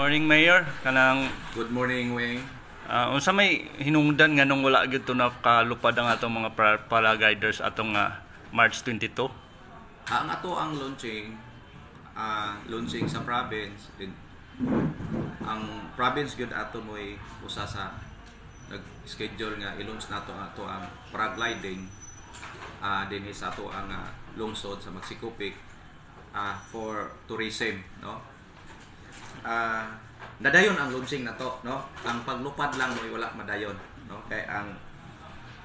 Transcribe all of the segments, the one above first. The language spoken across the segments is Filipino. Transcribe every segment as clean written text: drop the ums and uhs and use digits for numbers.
morning, Mayor. Kanang Good morning, Weng. unsa may hinungdan nga nung wala gyud to nakalupad ang atong mga paragliders atong March 22? Ang ato ang launching sa province. Ang province gyud ato mo'y usa sa nag-schedule nga i-launch nato ato ang paragliding dinhi sa ato ang lungsod sa Magsikopic for tourism, no? Nadayon ang launching na to, no? Ang paglupad lang mo'y wala madayon, no? Kay ang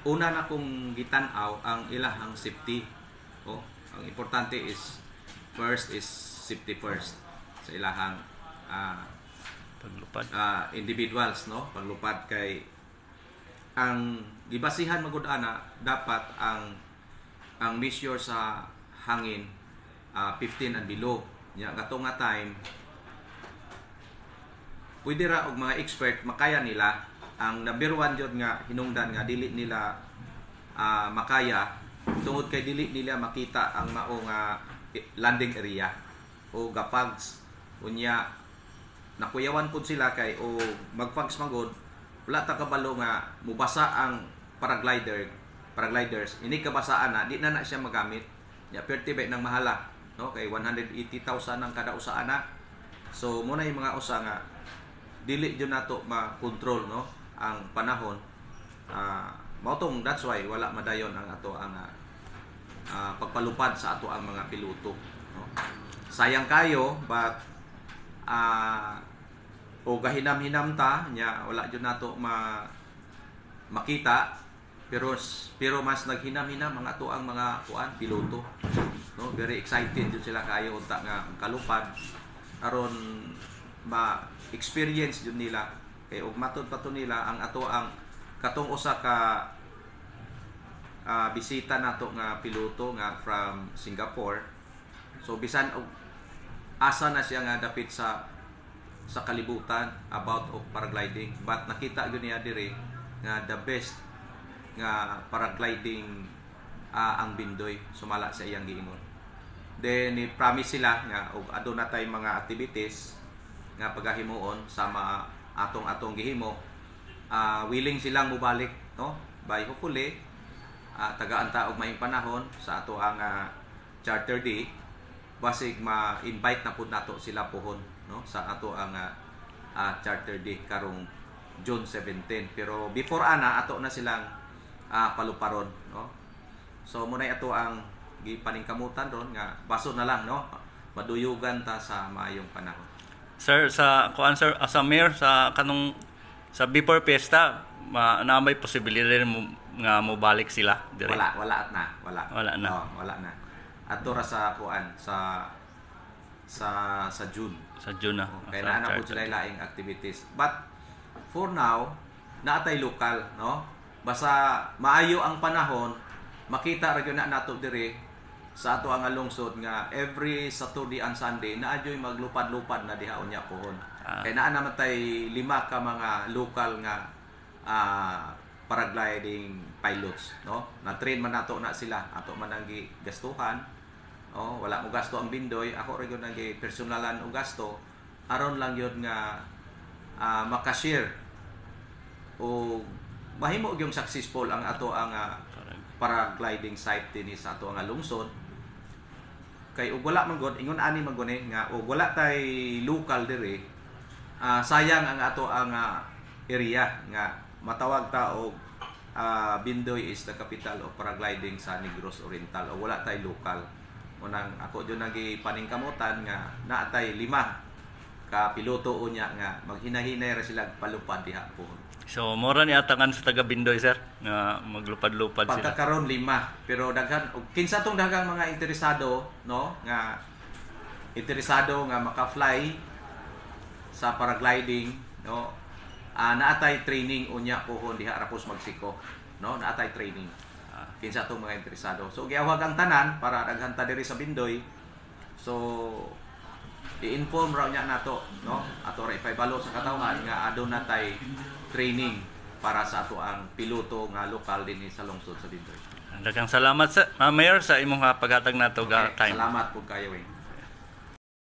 una na kong gitan-aw ang ilahang safety. Oh, ang importante is safety first sa ilahang Paglupad. Individuals, no? Paglupad kay ang gibasihan magud ana dapat ang measure sa hangin 15 and below. Nya kato nga time pwede ra og mga expert makaya nila ang number one jud nga hinungdan nga dili nila makaya tungod kay dili nila makita ang mao nga landing area o gapags unya nakuyawan pud sila kay o magpags magod wala ta kabalo nga mubasa ang paragliders ini kabasaan na di na siya magamit nya pertibe nang mahala, no? Kay 180,000 ang kada usa ana. So mo na yung mga usa nga dili jud nato ma-control, no? Ang panahon mao tong that's why wala madayon ang ato ang pagpalupad sa ato ang mga piloto, no? Sayang kayo but o gahinam-hinam ta nya wala jud nato makita pero mas naghinam-hinam ang ato ang mga piloto, no? Very excited jud sila kayo unta nga kalupad aron ma-experience jud nila kay ug matud pa to nila ang ato ang katong usa ka bisita nato nga piloto nga from Singapore. So bisan og asa na siya nga dapit sa kalibutan about of paragliding but nakita gyud niya diri nga the best nga paragliding ang Bindoy sumala sa iyang giingon. Then ni-promise sila nga og aduna tay mga activities nga pagahimuon sama atong gihimo. Willing silang mobalik, no? By hopefully taga-anta og maayong panahon sa ato ang charter day basig ma-invite na pud nato sila pohon, no? Sa ato ang charter day karong June 17. Pero before ato na silang paluparon, no? So munay ato ang gipaningkamutan ron nga baso na lang, no? Maduyugan ta sa maayong panahon. Sir, sa mayor sa kanong sa before fiesta na may posibilidad nga mobalik sila dire. Wala na. Wala na. Wala na. Adto ra sa sa June. Sa June na. Kaya na po sila laing activities. But for now, naatay lokal, no? Basta maayo ang panahon, makita ra gyud na nato dire sa ato ang lungsod nga every Saturday and Sunday naadyoy maglupad-lupad na diha unya pohon. Kay naa naman tay 5 ka mga local nga paragliding pilots, no? Na-train man nato na sila, ato man ang gastuhan. Oh, wala mo gasto ang Bindoy, ako ra gyud nang personalan og gasto aron lang yun nga makashare o mahimo gyud successful ang ato ang paragliding site dinhi sa ato ang lungsod. Kay ug wala man gud ingon ani man gud nga ug wala tay local diri, sayang ang ato ang area nga matawag ta og Bindoy is the capital of paragliding sa Negros Oriental o wala tay local. Unang ako jud nagipaningkamutan nga naatay 5 ka piloto unya nga maghinahinay ra sila palupad diha po. So mora ni atangan sa taga Bindoy, sir, nga maglupad-lupad sila. Pagkakaroon 5 pero daghan og kinsa tong daghang mga interesado, no, nga interesado nga maka-fly sa paragliding, no. Naatay training unya pohon diha ra pos Magsiko, no, naatay training. Kinsa tong mga interesado. So giawag ang tanan para daghan ta diri sa Bindoy. So i-inform raw niya nato, no, ato ra ipaybalo sa katawhan nga aduna tay training para sa ato ang piloto nga lokal dinhi sa lungsod sa Bindoy. Daghang salamat sa Mayor sa imong paghatag nato okay, time. Salamat po kayo.